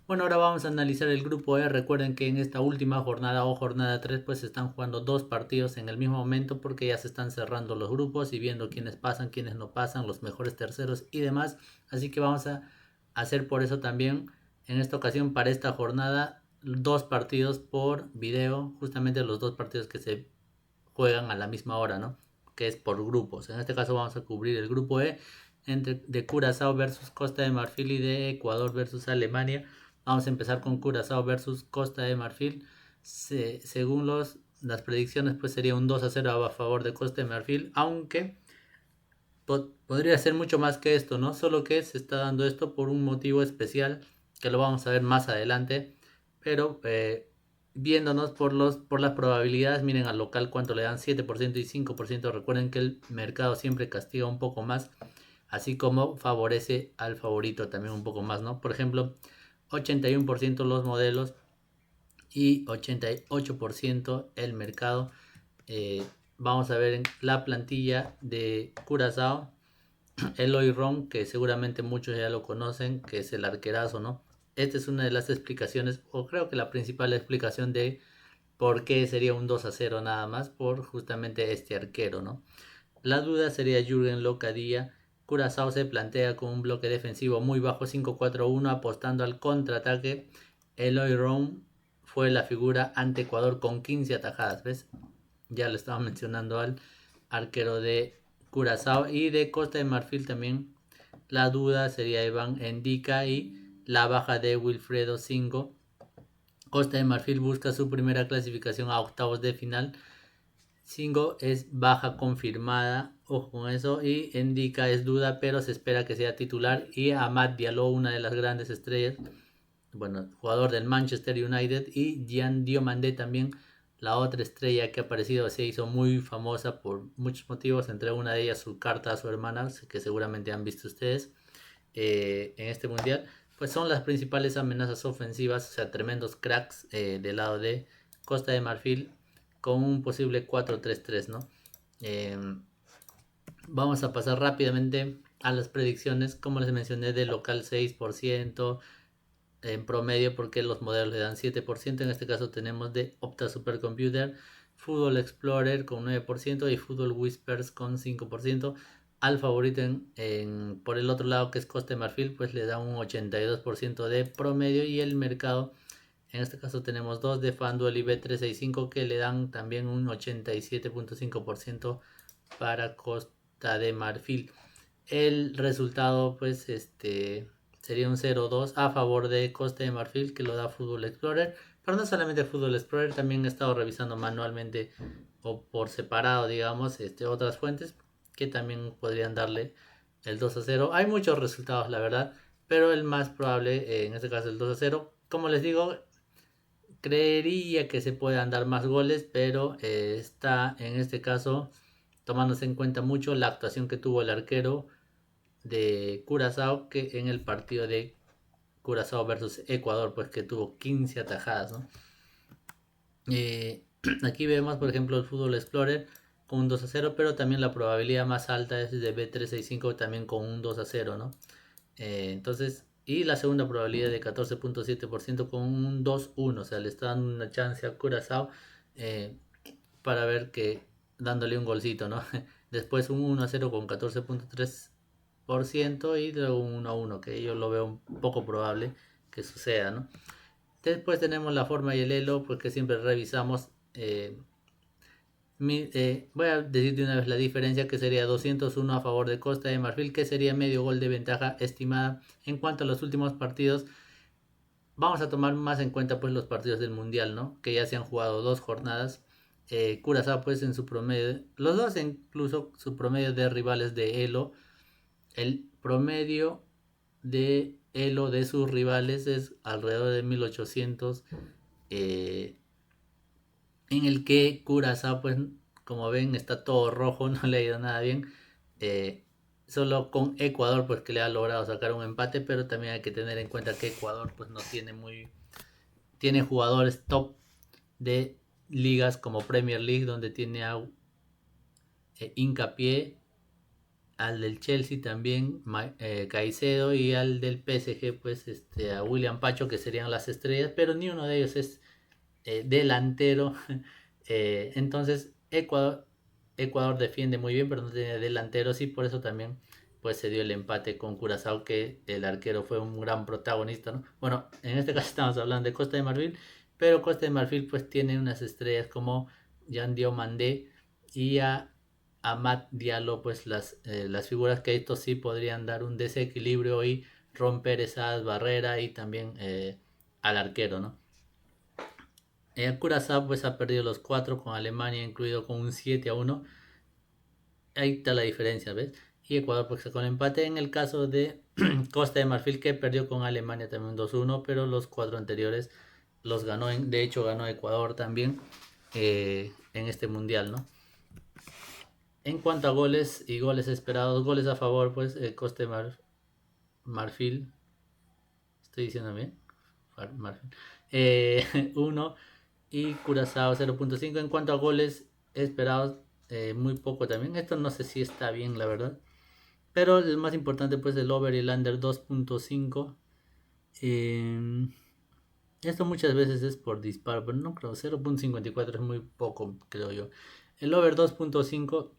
Bueno, ahora vamos a analizar el grupo E. Recuerden que en esta última jornada o jornada 3 pues se están jugando dos partidos en el mismo momento porque ya se están cerrando los grupos y viendo quiénes pasan, quiénes no pasan, los mejores terceros y demás. Así que vamos a hacer por eso también en esta ocasión para esta jornada dos partidos por video, justamente los dos partidos que se juegan a la misma hora, ¿no? Que es por grupos. En este caso vamos a cubrir el grupo E de Curazao versus Costa de Marfil y de Ecuador versus Alemania. Vamos a empezar con Curazao versus Costa de Marfil. Según las predicciones, pues sería un 2-0 a favor de Costa de Marfil, aunque podría ser mucho más que esto, ¿no? Solo que se está dando esto por un motivo especial que lo vamos a ver más adelante, pero viéndonos por las probabilidades, miren al local cuánto le dan, 7% y 5%. Recuerden que el mercado siempre castiga un poco más, así como favorece al favorito también un poco más, ¿no? Por ejemplo, 81% los modelos y 88% el mercado. Eh, Vamos a ver en la plantilla de Curazao, Eloy Ron, que seguramente muchos ya lo conocen, que es el arquerazo, ¿no? Esta es una de las explicaciones, o creo que la principal explicación de por qué sería un 2-0 nada más, por justamente este arquero, ¿no? La duda sería Jürgen Locadía. Curazao se plantea con un bloque defensivo muy bajo 5-4-1 apostando al contraataque. Eloy Ron fue la figura ante Ecuador con 15 atajadas, ¿ves? Ya lo estaba mencionando al arquero de Curazao y de Costa de Marfil también. La duda sería Iván Endica y la baja de Wilfredo Singo. Costa de Marfil busca su primera clasificación a octavos de final. Singo es baja confirmada, ojo con eso, y Endica es duda, pero se espera que sea titular. Y Amad Diallo, una de las grandes estrellas, bueno, jugador del Manchester United, y Gian Diomandé también, la otra estrella que ha aparecido, se hizo muy famosa por muchos motivos, entre una de ellas su carta a su hermana, que seguramente han visto ustedes en este mundial, pues son las principales amenazas ofensivas, o sea, tremendos cracks del lado de Costa de Marfil con un posible 4-3-3, ¿no? Eh, Vamos a pasar rápidamente a las predicciones, como les mencioné, de local 6%, en promedio porque los modelos le dan 7%. En este caso tenemos de Opta Supercomputer, Football Explorer con 9% y Football Whispers con 5%. Al favorito por el otro lado, que es Coste Marfil, pues le da un 82% de promedio, y el mercado, en este caso tenemos dos de FanDuel y B365 que le dan también un 87.5% para Costa de Marfil. El resultado, pues, sería un 0-2 a favor de Costa de Marfil, que lo da Football Explorer. Pero no solamente Football Explorer, también he estado revisando manualmente o por separado, digamos, otras fuentes que también podrían darle el 2-0. Hay muchos resultados, la verdad, pero el más probable, en este caso, el 2-0. Como les digo, creería que se puedan dar más goles, pero está en este caso tomándose en cuenta mucho la actuación que tuvo el arquero de Curazao, que en el partido de Curazao versus Ecuador, pues que tuvo 15 atajadas, ¿no? Aquí vemos, por ejemplo, el Fútbol Explorer con un 2-0, pero también la probabilidad más alta es de B365 también con un 2-0, ¿no? Entonces, y la segunda probabilidad de 14.7% con un 2-1, o sea, le está dando una chance a Curazao eh, para ver que dándole un golcito, ¿no? Después un 1-0 con 14.3% y luego un 1-1, que yo lo veo un poco probable que suceda, ¿no? Después tenemos la forma y el elo, pues que siempre revisamos. Voy a decir de una vez la diferencia, que sería 201 a favor de Costa de Marfil, que sería medio gol de ventaja estimada. En cuanto a los últimos partidos, vamos a tomar más en cuenta pues los partidos del Mundial, ¿no? Que ya se han jugado dos jornadas. Curazao pues en su promedio, los dos incluso su promedio de rivales de Elo, el promedio de Elo de sus rivales es alrededor de 1800, eh, en el que Curazao pues como ven está todo rojo, no le ha ido nada bien. Eh, Solo con Ecuador pues que le ha logrado sacar un empate, pero también hay que tener en cuenta que Ecuador pues no tiene tiene jugadores top de ligas como Premier League, donde tiene a Hincapié, al del Chelsea también Caicedo, y al del PSG pues a William Pacho, que serían las estrellas, pero ni uno de ellos es delantero. Entonces Ecuador defiende muy bien, pero no tiene delanteros, y por eso también pues se dio el empate con Curazao, que el arquero fue un gran protagonista, ¿no? Bueno, en este caso estamos hablando de Costa de Marfil, pero Costa de Marfil pues tiene unas estrellas como Jean Diomandé y a Amad Diallo, pues las figuras que estos sí podrían dar un desequilibrio y romper esas barreras, y también al arquero, ¿no? Curazao pues ha perdido los 4 con Alemania, incluido con un 7-1. Ahí está la diferencia, ¿ves? Y Ecuador pues sacó el empate. En el caso de Costa de Marfil, que perdió con Alemania también 2-1, pero los 4 anteriores los ganó. De hecho ganó Ecuador también en este mundial, ¿no? En cuanto a goles y goles esperados, goles a favor, pues Costa de Marfil, estoy diciendo bien, Marfil, 1, y Curazao 0.5. En cuanto a goles esperados, muy poco también. Esto no sé si está bien, la verdad. Pero el más importante, pues el over y el under 2.5. Esto muchas veces es por disparo, pero no creo. 0.54 es muy poco, creo yo. El over 2.5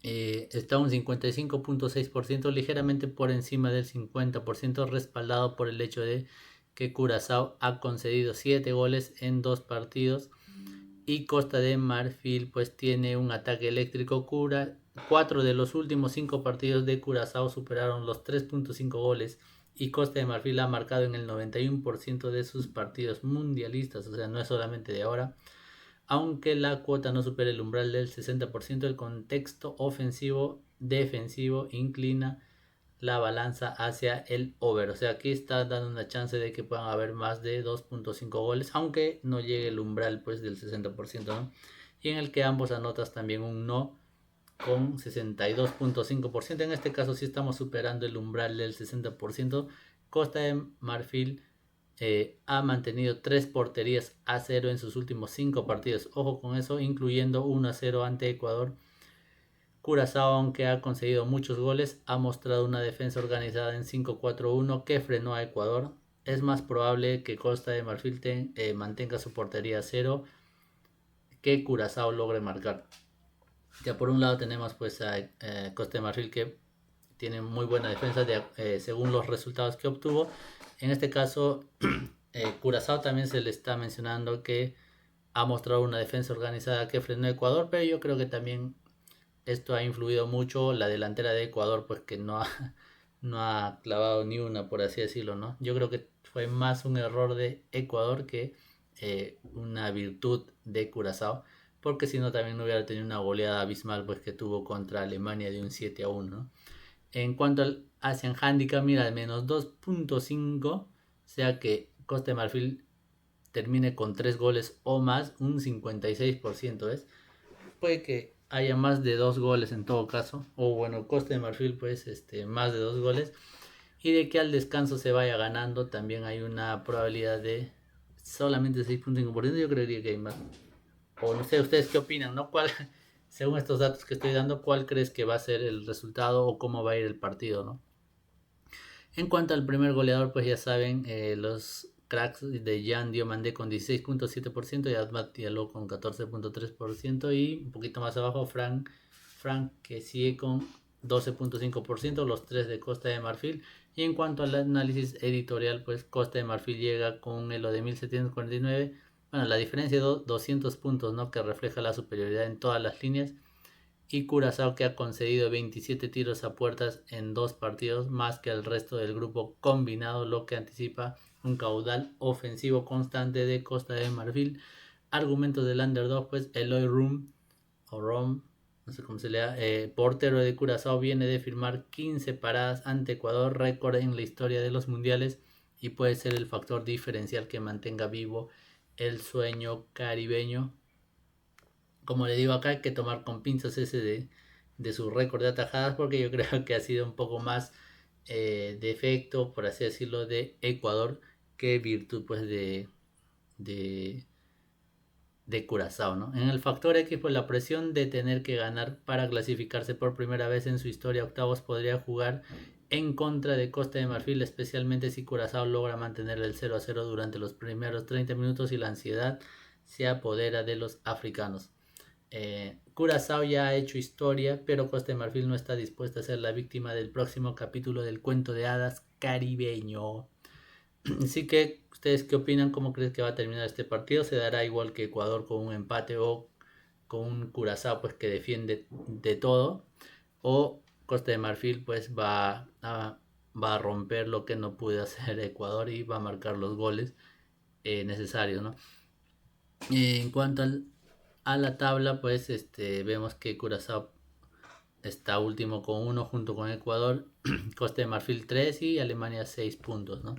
está un 55.6%, ligeramente por encima del 50%, respaldado por el hecho de que Curazao ha concedido 7 goles en 2 partidos, y Costa de Marfil pues tiene un ataque eléctrico. 4 de los últimos 5 partidos de Curazao superaron los 3.5 goles, y Costa de Marfil ha marcado en el 91% de sus partidos mundialistas, o sea, no es solamente de ahora. Aunque la cuota no supere el umbral del 60%, el contexto ofensivo-defensivo inclina la balanza hacia el over. O sea, aquí está dando una chance de que puedan haber más de 2.5 goles, aunque no llegue el umbral pues del 60%, ¿no? Y en el que ambos anotas también un no con 62.5%. En este caso sí estamos superando el umbral del 60%. Costa de Marfil ha mantenido 3 porterías a 0 en sus últimos 5 partidos. Ojo con eso, incluyendo 1-0 ante Ecuador. Curazao, aunque ha conseguido muchos goles, ha mostrado una defensa organizada en 5-4-1 que frenó a Ecuador. Es más probable que Costa de Marfil mantenga su portería a 0 que Curazao logre marcar. Ya por un lado tenemos pues a Costa de Marfil, que tiene muy buena defensa según los resultados que obtuvo. En este caso, Curazao también se le está mencionando que ha mostrado una defensa organizada que frenó a Ecuador, pero yo creo que también esto ha influido mucho la delantera de Ecuador, pues que no ha clavado ni una, por así decirlo, ¿no? Yo creo que fue más un error de Ecuador que una virtud de Curazao, porque si no también no hubiera tenido una goleada abismal pues que tuvo contra Alemania de un 7-1, ¿no? En cuanto al Asian Handicap, mira, al menos 2.5, o sea que Costa de Marfil termine con 3 goles o más, un 56%, ¿es? Puede que haya más de 2 goles en todo caso, o bueno, Costa de Marfil pues más de 2 goles, y de que al descanso se vaya ganando también hay una probabilidad de solamente 6.5%. Yo creería que hay más, o no sé, ustedes qué opinan, ¿no? ¿Cuál, según estos datos que estoy dando, cuál crees que va a ser el resultado o cómo va a ir el partido, ¿no? En cuanto al primer goleador, pues ya saben, los cracks de Jan Diomandé con 16.7% y Admat Diallo con 14.3%, y un poquito más abajo Frank Kessie con 12.5%, los tres de Costa de Marfil. Y en cuanto al análisis editorial, pues Costa de Marfil llega con un elo de 1749. Bueno, la diferencia de 200 puntos, ¿no? Que refleja la superioridad en todas las líneas. Y Curazao, que ha concedido 27 tiros a puertas en 2 partidos, más que el resto del grupo combinado, lo que anticipa un caudal ofensivo constante de Costa de Marfil. Argumentos del underdog, pues Eloy Rum, o Rom, no sé cómo se lea, portero de Curazao, viene de firmar 15 paradas ante Ecuador, récord en la historia de los mundiales, y puede ser el factor diferencial que mantenga vivo el sueño caribeño. Como le digo acá, hay que tomar con pinzas ese de su récord de atajadas, porque yo creo que ha sido un poco más defecto, por así decirlo, de Ecuador que virtud pues de, de Curazao, ¿no? En el factor X, pues la presión de tener que ganar para clasificarse por primera vez en su historia a octavos podría jugar en contra de Costa de Marfil, especialmente si Curazao logra mantener el 0-0 durante los primeros 30 minutos y la ansiedad se apodera de los africanos. Curazao ya ha hecho historia, pero Costa de Marfil no está dispuesta a ser la víctima del próximo capítulo del cuento de hadas caribeño. Así que, ¿ustedes qué opinan? ¿Cómo creen que va a terminar este partido? ¿Se dará igual que Ecuador con un empate o con un Curazao pues que defiende de todo? ¿O Costa de Marfil pues va a romper lo que no puede hacer Ecuador y va a marcar los goles necesarios, ¿no? En cuanto a la tabla, pues vemos que Curazao está último con 1 junto con Ecuador, Costa de Marfil 3 y Alemania 6 puntos, ¿no?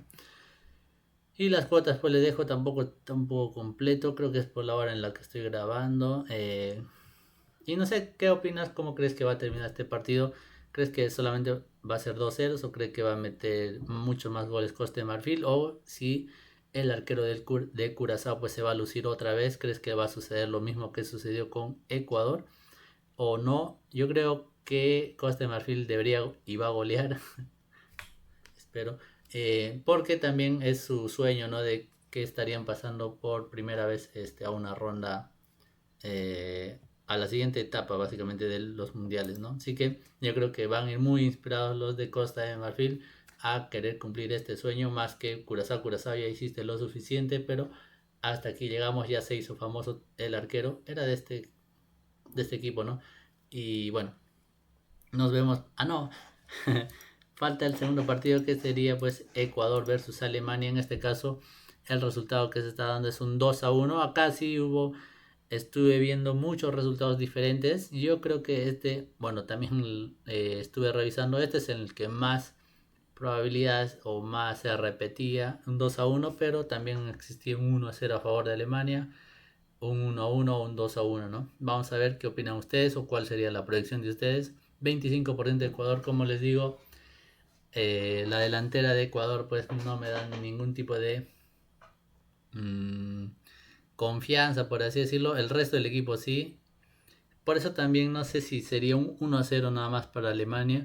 Y las cuotas pues les dejo tampoco completo, creo que es por la hora en la que estoy grabando. Y no sé, ¿qué opinas? ¿Cómo crees que va a terminar este partido? ¿Crees que solamente va a ser 2-0 o crees que va a meter muchos más goles Costa de Marfil? O si el arquero de Curazao pues se va a lucir otra vez, ¿crees que va a suceder lo mismo que sucedió con Ecuador? O no, yo creo que Costa de Marfil debería y va a golear, espero, porque también es su sueño, ¿no? De que estarían pasando por primera vez a una ronda, a la siguiente etapa básicamente de los mundiales, ¿no? Así que yo creo que van a ir muy inspirados los de Costa de Marfil a querer cumplir este sueño más que Curazao. Curazao ya hiciste lo suficiente, pero hasta aquí llegamos, ya se hizo famoso el arquero, era de este equipo, ¿no? Y bueno, nos vemos. Ah, no. Falta el segundo partido que sería pues Ecuador versus Alemania. En este caso, el resultado que se está dando es un 2-1. Acá sí estuve viendo muchos resultados diferentes. Yo creo que bueno, también estuve revisando, este es el que más probabilidades o más se repetía, un 2-1, pero también existía un 1-0 a favor de Alemania, un 1-1 o un 2-1, ¿no? Vamos a ver qué opinan ustedes o cuál sería la proyección de ustedes. 25% de Ecuador, como les digo, la delantera de Ecuador pues no me dan ningún tipo de confianza, por así decirlo. El resto del equipo sí. Por eso también no sé si sería un 1-0 nada más para Alemania.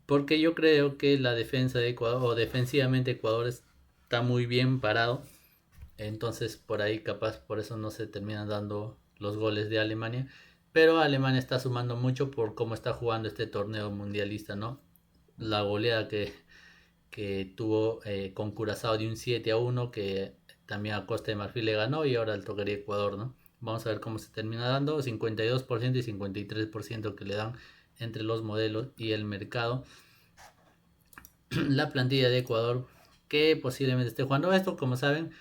Porque yo creo que la defensa de Ecuador, o defensivamente Ecuador está muy bien parado. Entonces por ahí capaz por eso no se terminan dando los goles de Alemania. Pero Alemania está sumando mucho por cómo está jugando este torneo mundialista, ¿no? La goleada que tuvo con Curazao de un 7-1, que también a Costa de Marfil le ganó y ahora le tocaría Ecuador, ¿no? Vamos a ver cómo se termina dando, 52% y 53% que le dan entre los modelos y el mercado. La plantilla de Ecuador que posiblemente esté jugando esto, como saben,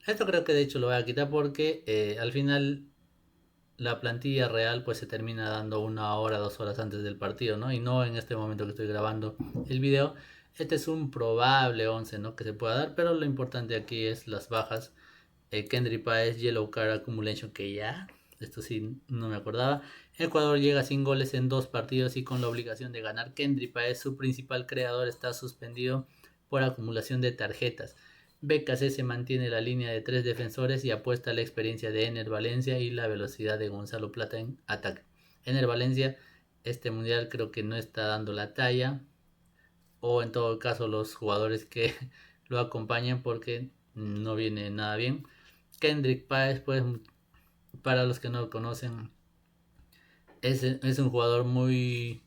esto creo que de hecho lo voy a quitar porque al final la plantilla real pues se termina dando 1 hora, 2 horas antes del partido, ¿no? Y no en este momento que estoy grabando el video. Este es un probable 11, ¿no? Que se pueda dar, pero lo importante aquí es las bajas. Kendrick Páez, Yellow Card Accumulation, que ya, esto sí no me acordaba. Ecuador llega sin goles en 2 partidos y con la obligación de ganar. Kendrick Páez, su principal creador, está suspendido por acumulación de tarjetas. BKC se mantiene la línea de 3 defensores y apuesta a la experiencia de Ener Valencia y la velocidad de Gonzalo Plata en ataque. Ener Valencia, este mundial creo que no está dando la talla, o en todo caso los jugadores que lo acompañan, porque no viene nada bien. Kendrick Páez, pues para los que no lo conocen, es un jugador muy...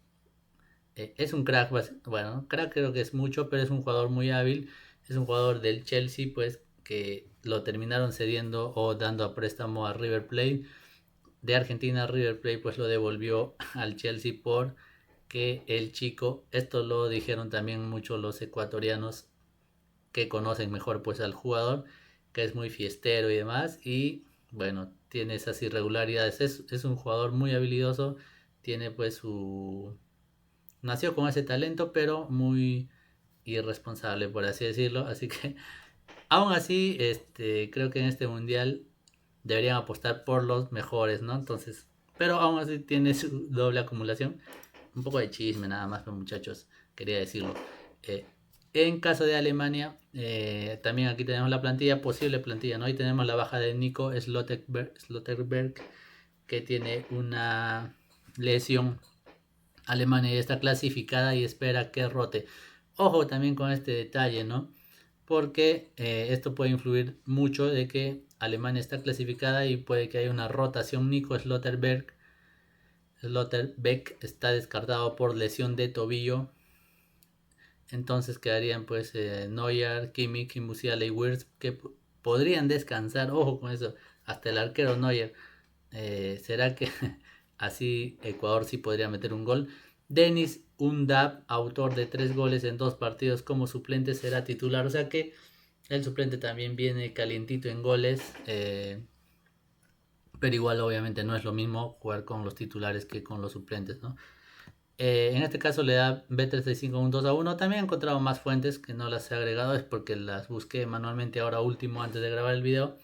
es un crack, bueno, crack creo que es mucho, pero es un jugador muy hábil. Es un jugador del Chelsea, pues que lo terminaron cediendo o dando a préstamo a River Plate. De Argentina, River Plate pues lo devolvió al Chelsea por que el chico, esto lo dijeron también muchos los ecuatorianos que conocen mejor pues al jugador, que es muy fiestero y demás, y bueno, tiene esas irregularidades. Es un jugador muy habilidoso, tiene pues nació con ese talento, pero muy irresponsable, por así decirlo. Así que aún así, creo que en este mundial deberían apostar por los mejores, ¿no? Entonces, pero aún así tiene su doble acumulación. Un poco de chisme nada más, pero muchachos, quería decirlo. En caso de Alemania, también aquí tenemos la plantilla, posible plantilla, ¿no? Ahí tenemos la baja de Nico Slotterberg, que tiene una lesión. Alemania ya está clasificada y espera que rote. Ojo también con este detalle, ¿no? Porque esto puede influir mucho de que Alemania está clasificada y puede que haya una rotación. Nico Slotterbeck está descartado por lesión de tobillo. Entonces quedarían pues Neuer, Kimmich, Musiala y Wirtz, que podrían descansar. Ojo con eso, hasta el arquero Neuer. ¿Será que así Ecuador sí podría meter un gol? Denis Undab, autor de 3 goles en 2 partidos como suplente, será titular. O sea que el suplente también viene calientito en goles. Pero igual obviamente no es lo mismo jugar con los titulares que con los suplentes, ¿no? En este caso le da B365 un 2-1. También he encontrado más fuentes que no las he agregado, es porque las busqué manualmente ahora último antes de grabar el video,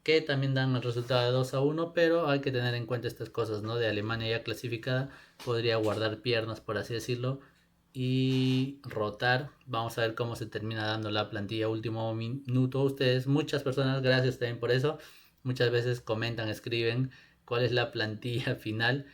que también dan el resultado de 2-1, pero hay que tener en cuenta estas cosas, ¿no? De Alemania ya clasificada, podría guardar piernas, por así decirlo, y rotar. Vamos a ver cómo se termina dando la plantilla último minuto. Ustedes, muchas personas, gracias también por eso, muchas veces comentan, escriben cuál es la plantilla final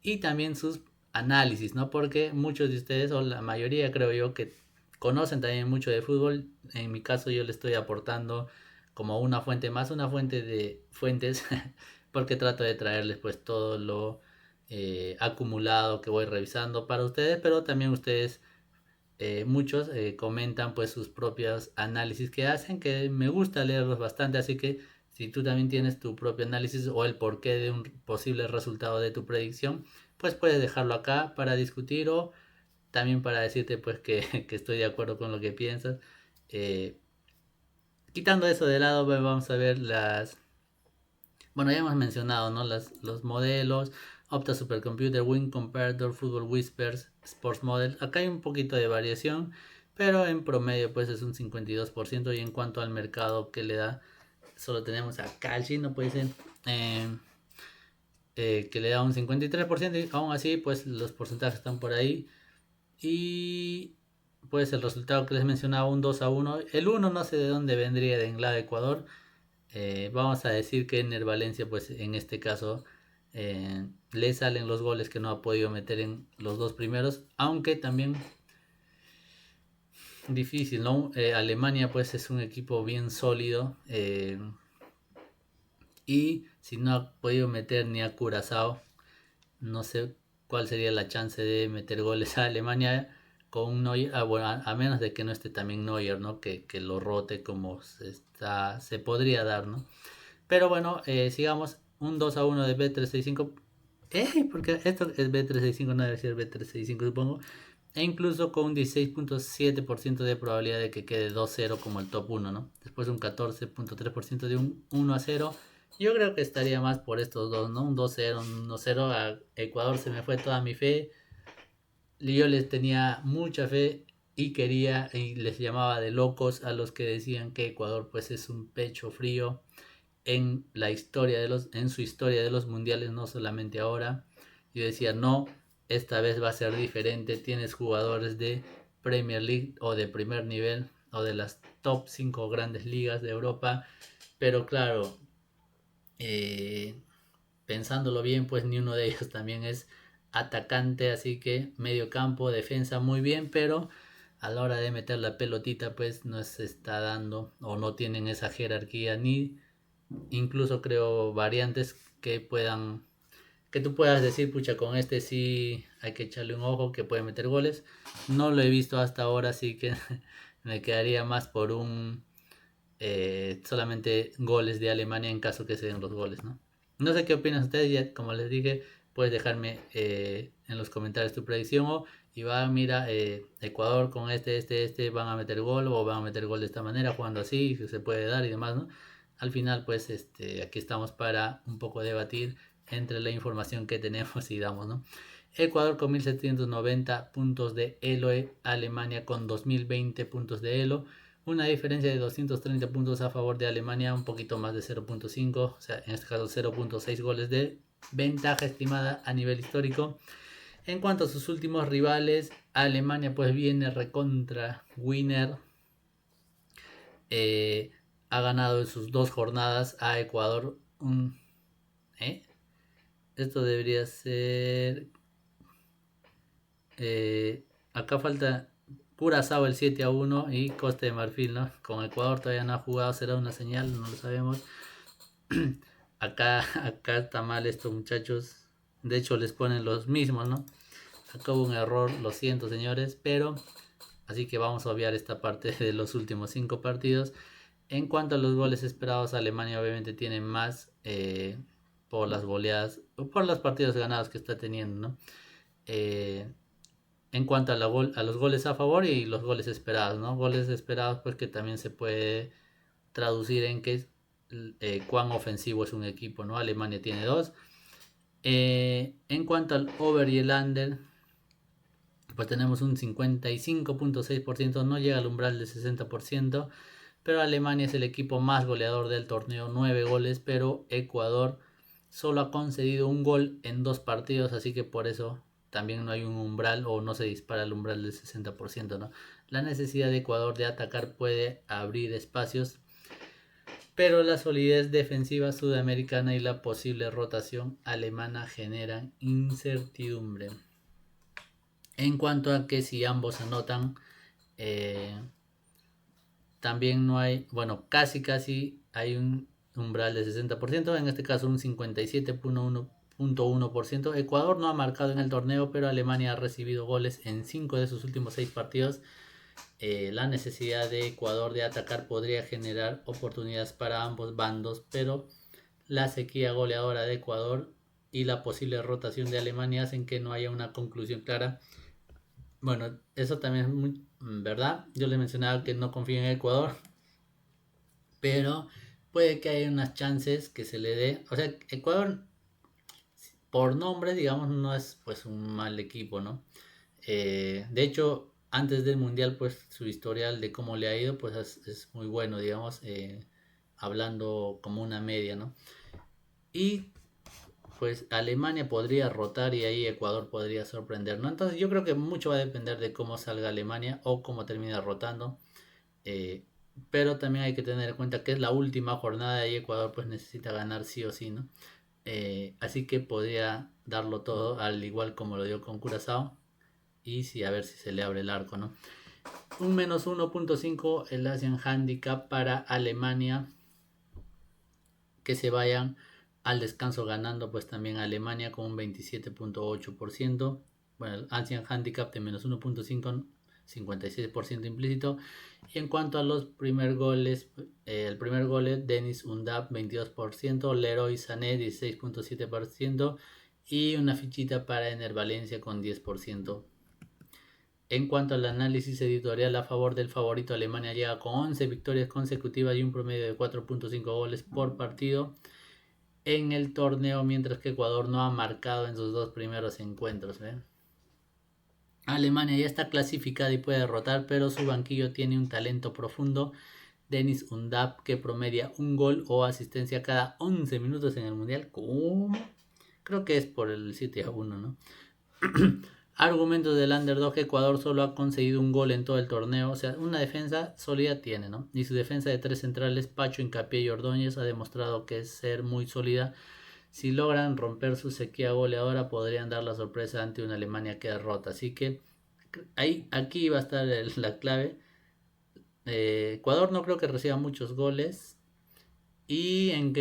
y también sus análisis, ¿no? Porque muchos de ustedes, o la mayoría creo yo, que conocen también mucho de fútbol. En mi caso yo le estoy aportando como una fuente más, una fuente de fuentes, porque trato de traerles pues todo lo acumulado que voy revisando para ustedes, pero también ustedes, muchos comentan pues sus propios análisis que hacen, que me gusta leerlos bastante, así que si tú también tienes tu propio análisis o el porqué de un posible resultado de tu predicción, pues puedes dejarlo acá para discutir o también para decirte pues que estoy de acuerdo con lo que piensas. Eh, Quitando eso de lado, pues, vamos a ver las... Bueno, ya hemos mencionado, ¿no? Los modelos, Opta Supercomputer, Win Comparator, Football Whispers, Sports Model. Acá hay un poquito de variación, pero en promedio pues es un 52%. Y en cuanto al mercado que le da, solo tenemos a Calci, no puede ser, eh, que le da un 53%. Y aún así pues los porcentajes están por ahí. Y pues el resultado que les mencionaba, un 2-1. El 1 no sé de dónde vendría, de Englada, Ecuador. Vamos a decir que Ener Valencia, pues en este caso, le salen los goles que no ha podido meter en los 2 primeros, aunque también difícil, ¿no? Alemania pues es un equipo bien sólido, y si no ha podido meter ni a Curazao, no sé cuál sería la chance de meter goles a Alemania con un Neuer, bueno, a menos de que no esté también Neuer, ¿no? Que lo rote como se podría dar, ¿no? Pero bueno, sigamos. Un 2-1 de B365. Porque esto es B365, no debe ser B365, supongo. E incluso con un 16.7% de probabilidad de que quede 2-0 como el top 1, ¿no? Después un 14.3% de un 1-0. Yo creo que estaría más por estos dos, ¿no? Un 2-0, un 1-0. A Ecuador se me fue toda mi fe. Yo les tenía mucha fe y quería y les llamaba de locos a los que decían que Ecuador pues es un pecho frío en la historia en su historia de los mundiales, no solamente ahora. Yo decía, no, esta vez va a ser diferente. Tienes jugadores de Premier League o de primer nivel o de las top 5 grandes ligas de Europa. Pero claro, eh, pensándolo bien, pues ni uno de ellos también es atacante, así que medio campo, defensa muy bien, pero a la hora de meter la pelotita pues no se está dando o no tienen esa jerarquía ni incluso creo variantes que tú puedas decir, pucha, con este sí hay que echarle un ojo, que puede meter goles. No lo he visto hasta ahora, así que me quedaría más por un solamente goles de Alemania en caso que se den los goles, ¿no? No sé qué opinan ustedes, ya como les dije, puedes dejarme en los comentarios tu predicción o y va, mira, Ecuador con este van a meter gol o van a meter gol de esta manera, jugando así, que se puede dar y demás, ¿no? Al final, pues, aquí estamos para un poco debatir entre la información que tenemos y damos, ¿no? Ecuador con 1790 puntos de Elo, Alemania con 2020 puntos de Elo, una diferencia de 230 puntos a favor de Alemania, un poquito más de 0.5, o sea, en este caso 0.6 goles de ventaja estimada a nivel histórico. En cuanto a sus últimos rivales, Alemania pues viene recontra winner. Ha ganado en sus 2 jornadas a Ecuador. Esto debería ser... acá falta Curazao el 7-1 y Costa de Marfil, ¿no? Con Ecuador todavía no ha jugado, será una señal, no lo sabemos. acá está mal esto, muchachos. De hecho les ponen los mismos, ¿no? Acá hubo un error, lo siento señores, pero así que vamos a obviar esta parte de los últimos 5 partidos. En cuanto a los goles esperados, Alemania obviamente tiene más por las goleadas, por los partidos ganados que está teniendo, ¿no? En cuanto a los goles a favor y los goles esperados, ¿no? Goles esperados pues que también se puede traducir en que cuán ofensivo es un equipo, ¿no? Alemania tiene 2. En cuanto al over y el under, pues tenemos un 55.6%, no llega al umbral del 60%, pero Alemania es el equipo más goleador del torneo, 9 goles, pero Ecuador solo ha concedido un gol en 2 partidos, así que por eso también no hay un umbral o no se dispara el umbral del 60%, ¿no? La necesidad de Ecuador de atacar puede abrir espacios, pero la solidez defensiva sudamericana y la posible rotación alemana generan incertidumbre. En cuanto a que si ambos anotan, también no hay, bueno, casi hay un umbral de 60%, en este caso un 57.1%. Ecuador no ha marcado en el torneo, pero Alemania ha recibido goles en 5 de sus últimos 6 partidos. La necesidad de Ecuador de atacar podría generar oportunidades para ambos bandos, pero la sequía goleadora de Ecuador y la posible rotación de Alemania hacen que no haya una conclusión clara. Bueno, eso también es muy verdad. Yo les mencionaba que no confío en Ecuador, pero puede que haya unas chances que se le dé. O sea, Ecuador, por nombre, digamos, no es pues un mal equipo, ¿no? De hecho, antes del Mundial, pues su historial de cómo le ha ido, pues es muy bueno, digamos, hablando como una media, ¿no? Y pues Alemania podría rotar y ahí Ecuador podría sorprender, ¿no? Entonces yo creo que mucho va a depender de cómo salga Alemania o cómo termina rotando. Eh, pero también hay que tener en cuenta que es la última jornada y Ecuador pues necesita ganar sí o sí, ¿no? Así que podría darlo todo, al igual como lo dio con Curazao. Y sí, a ver si se le abre el arco, ¿no? Un menos 1.5 el Asian Handicap para Alemania. Que se vayan al descanso ganando pues también Alemania con un 27.8%. Bueno, el Asian Handicap de menos 1.5, 56% implícito. Y en cuanto a los primer goles, el primer gol es Denis Undab 22%, Leroy Sané 16.7% y una fichita para Ener Valencia con 10%. En cuanto al análisis editorial a favor del favorito, Alemania llega con 11 victorias consecutivas y un promedio de 4.5 goles por partido en el torneo, mientras que Ecuador no ha marcado en sus 2 primeros encuentros. Alemania ya está clasificada y puede derrotar, pero su banquillo tiene un talento profundo. Denis Undab, que promedia un gol o asistencia cada 11 minutos en el Mundial. ¿Cómo? Creo que es por el 7-1, ¿no? Argumentos del underdog, Ecuador solo ha conseguido un gol en todo el torneo, o sea, una defensa sólida tiene, ¿no? Y su defensa de 3 centrales, Pacho, Hincapié y Ordóñez, ha demostrado que es ser muy sólida. Si logran romper su sequía goleadora, podrían dar la sorpresa ante una Alemania que derrota. Así que aquí va a estar la clave. Ecuador no creo que reciba muchos goles. Y en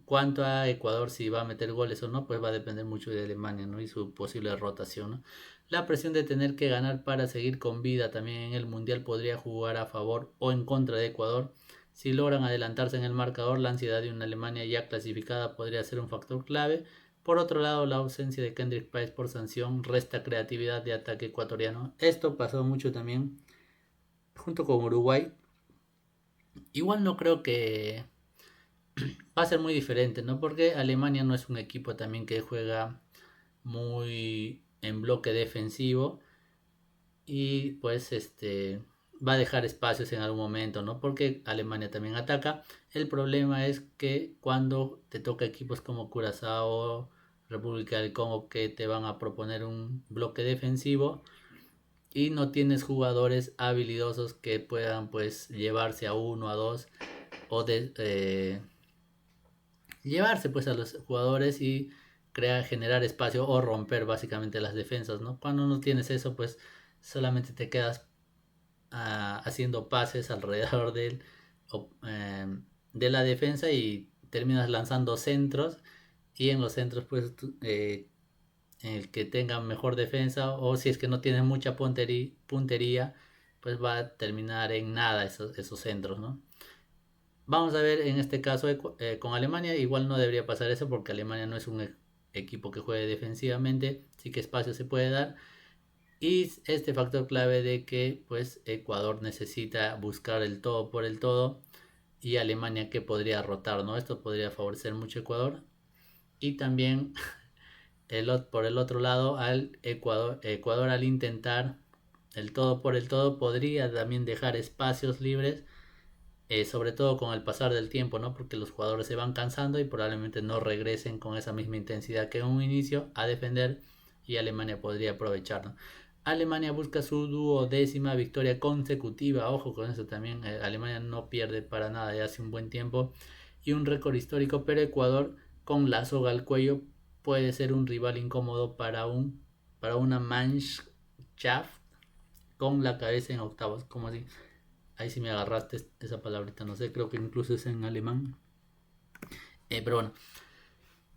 cuanto a Ecuador, si va a meter goles o no, pues va a depender mucho de Alemania, ¿no? Y su posible rotación, ¿no? La presión de tener que ganar para seguir con vida también en el Mundial podría jugar a favor o en contra de Ecuador. Si logran adelantarse en el marcador, la ansiedad de una Alemania ya clasificada podría ser un factor clave. Por otro lado, la ausencia de Kendrick Price por sanción resta creatividad de ataque ecuatoriano. Esto pasó mucho también junto con Uruguay. Igual no creo que va a ser muy diferente, ¿no? Porque Alemania no es un equipo también que juega muy en bloque defensivo y pues va a dejar espacios en algún momento, ¿no? Porque Alemania también ataca. El problema es que cuando te toca equipos como Curazao, República del Congo que te van a proponer un bloque defensivo y no tienes jugadores habilidosos que puedan pues llevarse a uno, a dos o llevarse pues a los jugadores y generar espacio o romper básicamente las defensas, ¿no? Cuando no tienes eso pues solamente te quedas haciendo pases alrededor de la defensa y terminas lanzando centros y en los centros pues el que tenga mejor defensa o si es que no tiene mucha puntería pues va a terminar en nada esos centros, ¿no? Vamos a ver en este caso con Alemania, igual no debería pasar eso porque Alemania no es un equipo que juegue defensivamente, sí que espacio se puede dar. Y este factor clave de que pues Ecuador necesita buscar el todo por el todo y Alemania que podría rotar, ¿no? Esto podría favorecer mucho a Ecuador. Y también por el otro lado, Ecuador al intentar el todo por el todo podría también dejar espacios libres, sobre todo con el pasar del tiempo, ¿no? Porque los jugadores se van cansando y probablemente no regresen con esa misma intensidad que en un inicio a defender y Alemania podría aprovechar, ¿no? Alemania busca su 10ª victoria consecutiva, ojo con eso también, Alemania no pierde para nada ya hace un buen tiempo y un récord histórico, pero Ecuador con la soga al cuello puede ser un rival incómodo para una Mannschaft con la cabeza en octavos, como así. Ahí sí me agarraste esa palabrita, no sé, creo que incluso es en alemán. Pero bueno,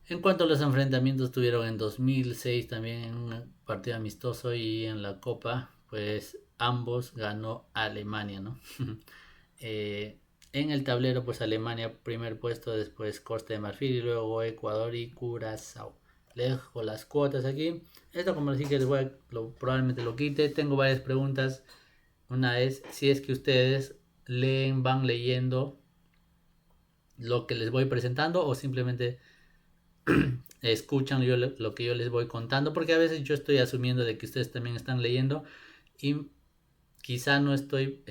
en cuanto a los enfrentamientos tuvieron en 2006 también en un partido amistoso y en la Copa, pues ambos ganó Alemania, ¿no? eh, en el tablero, pues Alemania primer puesto, después Costa de Marfil y luego Ecuador y Curazao. Le dejo las cuotas aquí. Esto como así que probablemente lo quite. Tengo varias preguntas. Una es si es que ustedes van leyendo lo que les voy presentando o simplemente escuchan lo que yo les voy contando, porque a veces yo estoy asumiendo de que ustedes también están leyendo y quizá no estoy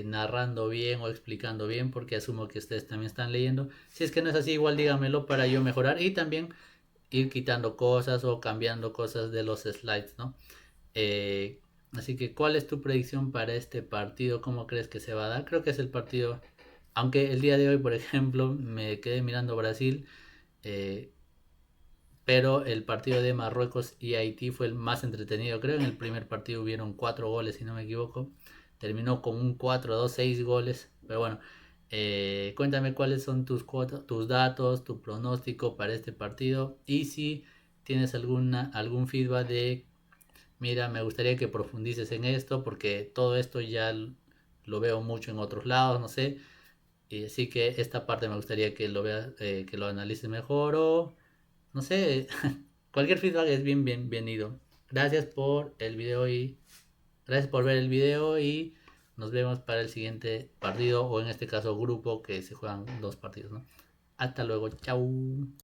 narrando bien o explicando bien porque asumo que ustedes también están leyendo. Si es que no es así, igual díganmelo para yo mejorar y también ir quitando cosas o cambiando cosas de los slides, ¿no? Eh, Así que, ¿cuál es tu predicción para este partido? ¿Cómo crees que se va a dar? Creo que es el partido, aunque el día de hoy, por ejemplo, me quedé mirando Brasil, eh, pero el partido de Marruecos y Haití fue el más entretenido. Creo que en el primer partido hubieron 4 goles, si no me equivoco. Terminó con un 4-2, 6 goles. Pero bueno, cuéntame cuáles son tus datos, tu pronóstico para este partido. Y si tienes algún feedback de, mira, me gustaría que profundices en esto, porque todo esto ya lo veo mucho en otros lados, no sé. Y así que esta parte me gustaría que lo veas, que lo analices mejor o no sé, cualquier feedback es bienvenido. Gracias por el video y gracias por ver el video y nos vemos para el siguiente partido o en este caso grupo que se juegan 2 partidos, ¿no? Hasta luego, chao.